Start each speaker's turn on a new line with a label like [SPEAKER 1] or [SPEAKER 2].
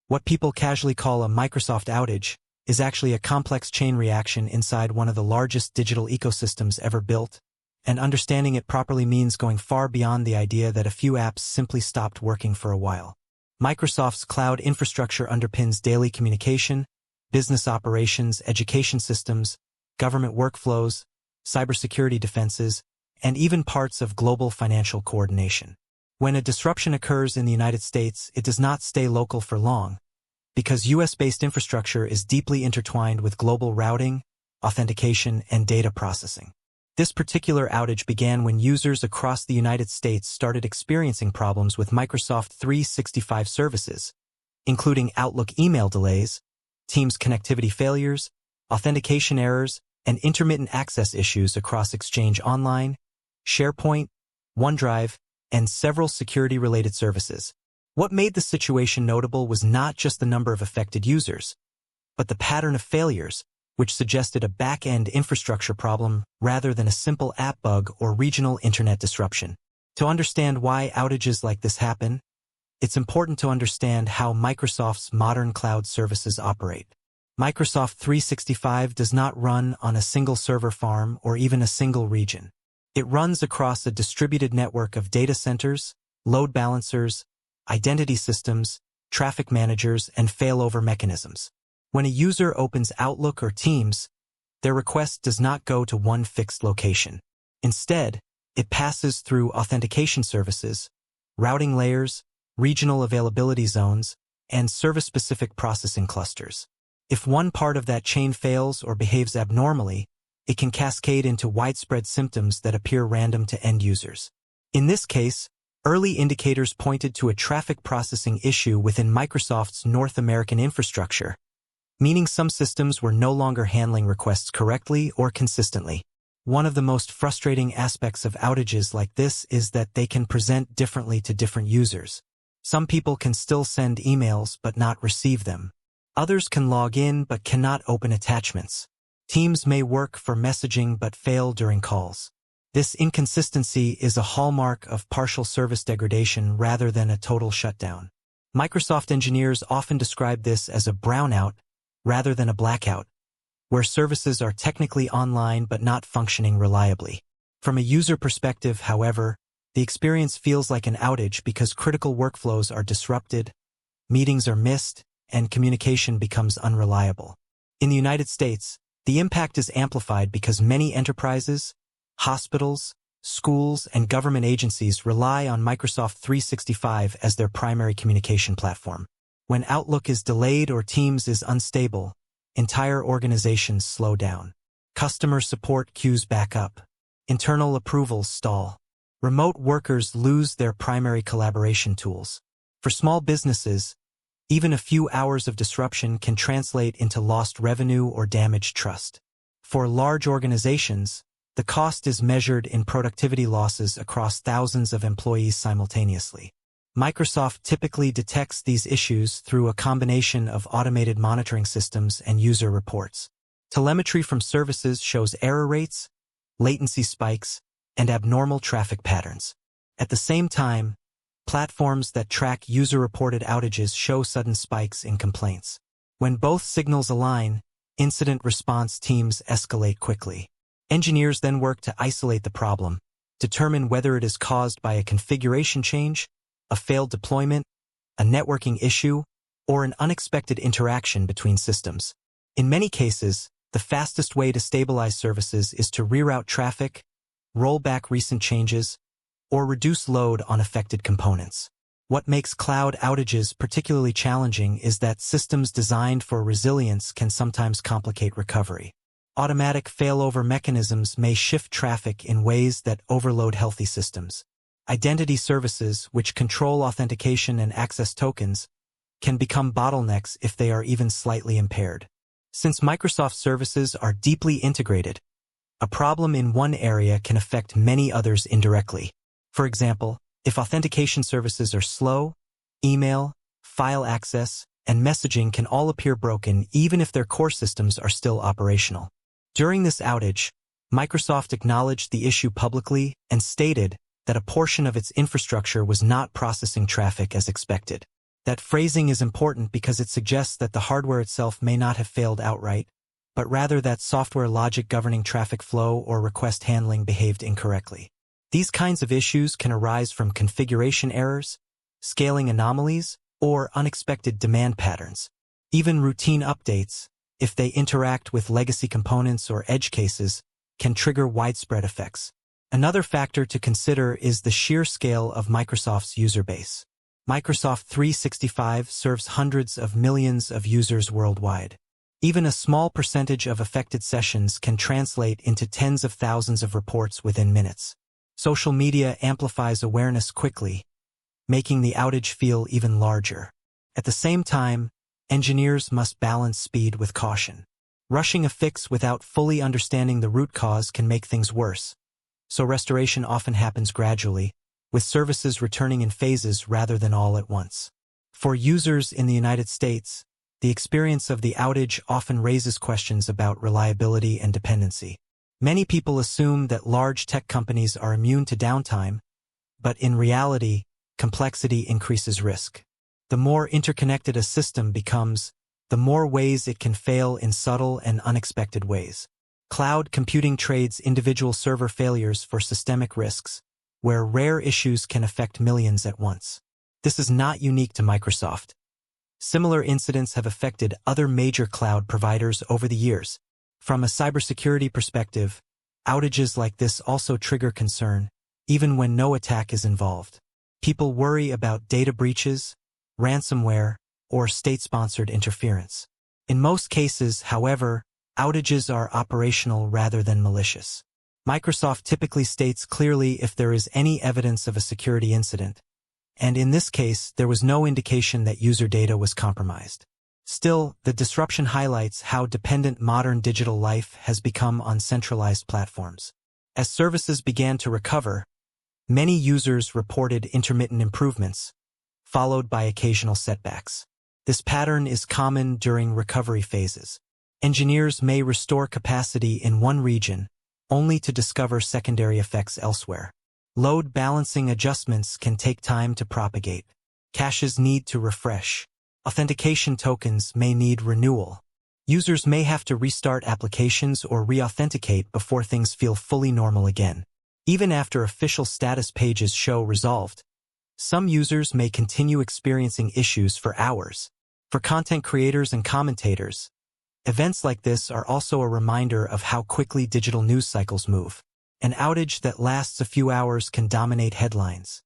[SPEAKER 1] What people casually call a Microsoft outage is actually a complex chain reaction inside one of the largest digital ecosystems ever built, and understanding it properly means going far beyond the idea that a few apps simply stopped working for a while. Microsoft's cloud infrastructure underpins daily communication, business operations, education systems, government workflows, cybersecurity defenses, and even parts of global financial coordination. When a disruption occurs in the United States, it does not stay local for long, because US-based infrastructure is deeply intertwined with global routing, authentication, and data processing. This particular outage began when users across the United States started experiencing problems with Microsoft 365 services, including Outlook email delays, Teams connectivity failures, authentication errors, and intermittent access issues across Exchange Online, SharePoint, OneDrive, and several security-related services. What made the situation notable was not just the number of affected users, but the pattern of failures, which suggested a back-end infrastructure problem rather than a simple app bug or regional internet disruption. To understand why outages like this happen, it's important to understand how Microsoft's modern cloud services operate. Microsoft 365 does not run on a single server farm or even a single region. It runs across a distributed network of data centers, load balancers, identity systems, traffic managers, and failover mechanisms. When a user opens Outlook or Teams, their request does not go to one fixed location. Instead, it passes through authentication services, routing layers, regional availability zones, and service-specific processing clusters. If one part of that chain fails or behaves abnormally, it can cascade into widespread symptoms that appear random to end users. In this case, early indicators pointed to a traffic processing issue within Microsoft's North American infrastructure, meaning some systems were no longer handling requests correctly or consistently. One of the most frustrating aspects of outages like this is that they can present differently to different users. Some people can still send emails but not receive them. Others can log in but cannot open attachments. Teams may work for messaging but fail during calls. This inconsistency is a hallmark of partial service degradation rather than a total shutdown. Microsoft engineers often describe this as a brownout rather than a blackout, where services are technically online but not functioning reliably. From a user perspective, however, the experience feels like an outage because critical workflows are disrupted, meetings are missed, and communication becomes unreliable. In the United States, the impact is amplified because many enterprises, hospitals, schools, and government agencies rely on Microsoft 365 as their primary communication platform. When Outlook is delayed or Teams is unstable, entire organizations slow down. Customer support queues back up. Internal approvals stall. Remote workers lose their primary collaboration tools. For small businesses, even a few hours of disruption can translate into lost revenue or damaged trust. For large organizations, the cost is measured in productivity losses across thousands of employees simultaneously. Microsoft typically detects these issues through a combination of automated monitoring systems and user reports. Telemetry from services shows error rates, latency spikes, and abnormal traffic patterns. At the same time, platforms that track user-reported outages show sudden spikes in complaints. When both signals align, incident response teams escalate quickly. Engineers then work to isolate the problem, determine whether it is caused by a configuration change, a failed deployment, a networking issue, or an unexpected interaction between systems. In many cases, the fastest way to stabilize services is to reroute traffic, roll back recent changes, or reduce load on affected components. What makes cloud outages particularly challenging is that systems designed for resilience can sometimes complicate recovery. Automatic failover mechanisms may shift traffic in ways that overload healthy systems. Identity services, which control authentication and access tokens, can become bottlenecks if they are even slightly impaired. Since Microsoft services are deeply integrated, a problem in one area can affect many others indirectly. For example, if authentication services are slow, email, file access, and messaging can all appear broken even if their core systems are still operational. During this outage, Microsoft acknowledged the issue publicly and stated that a portion of its infrastructure was not processing traffic as expected. That phrasing is important because it suggests that the hardware itself may not have failed outright, but rather that software logic governing traffic flow or request handling behaved incorrectly. These kinds of issues can arise from configuration errors, scaling anomalies, or unexpected demand patterns. Even routine updates, if they interact with legacy components or edge cases, can trigger widespread effects. Another factor to consider is the sheer scale of Microsoft's user base. Microsoft 365 serves hundreds of millions of users worldwide. Even a small percentage of affected sessions can translate into tens of thousands of reports within minutes. Social media amplifies awareness quickly, making the outage feel even larger. At the same time, engineers must balance speed with caution. Rushing a fix without fully understanding the root cause can make things worse, so restoration often happens gradually, with services returning in phases rather than all at once. For users in the United States, the experience of the outage often raises questions about reliability and dependency. Many people assume that large tech companies are immune to downtime, but in reality, complexity increases risk. The more interconnected a system becomes, the more ways it can fail in subtle and unexpected ways. Cloud computing trades individual server failures for systemic risks, where rare issues can affect millions at once. This is not unique to Microsoft. Similar incidents have affected other major cloud providers over the years. From a cybersecurity perspective, outages like this also trigger concern, even when no attack is involved. People worry about data breaches, ransomware, or state-sponsored interference. In most cases, however, outages are operational rather than malicious. Microsoft typically states clearly if there is any evidence of a security incident, and in this case, there was no indication that user data was compromised. Still, the disruption highlights how dependent modern digital life has become on centralized platforms. As services began to recover, many users reported intermittent improvements, followed by occasional setbacks. This pattern is common during recovery phases. Engineers may restore capacity in one region, only to discover secondary effects elsewhere. Load balancing adjustments can take time to propagate. Caches need to refresh. Authentication tokens may need renewal. Users may have to restart applications or re-authenticate before things feel fully normal again. Even after official status pages show resolved, some users may continue experiencing issues for hours. For content creators and commentators, events like this are also a reminder of how quickly digital news cycles move. An outage that lasts a few hours can dominate headlines.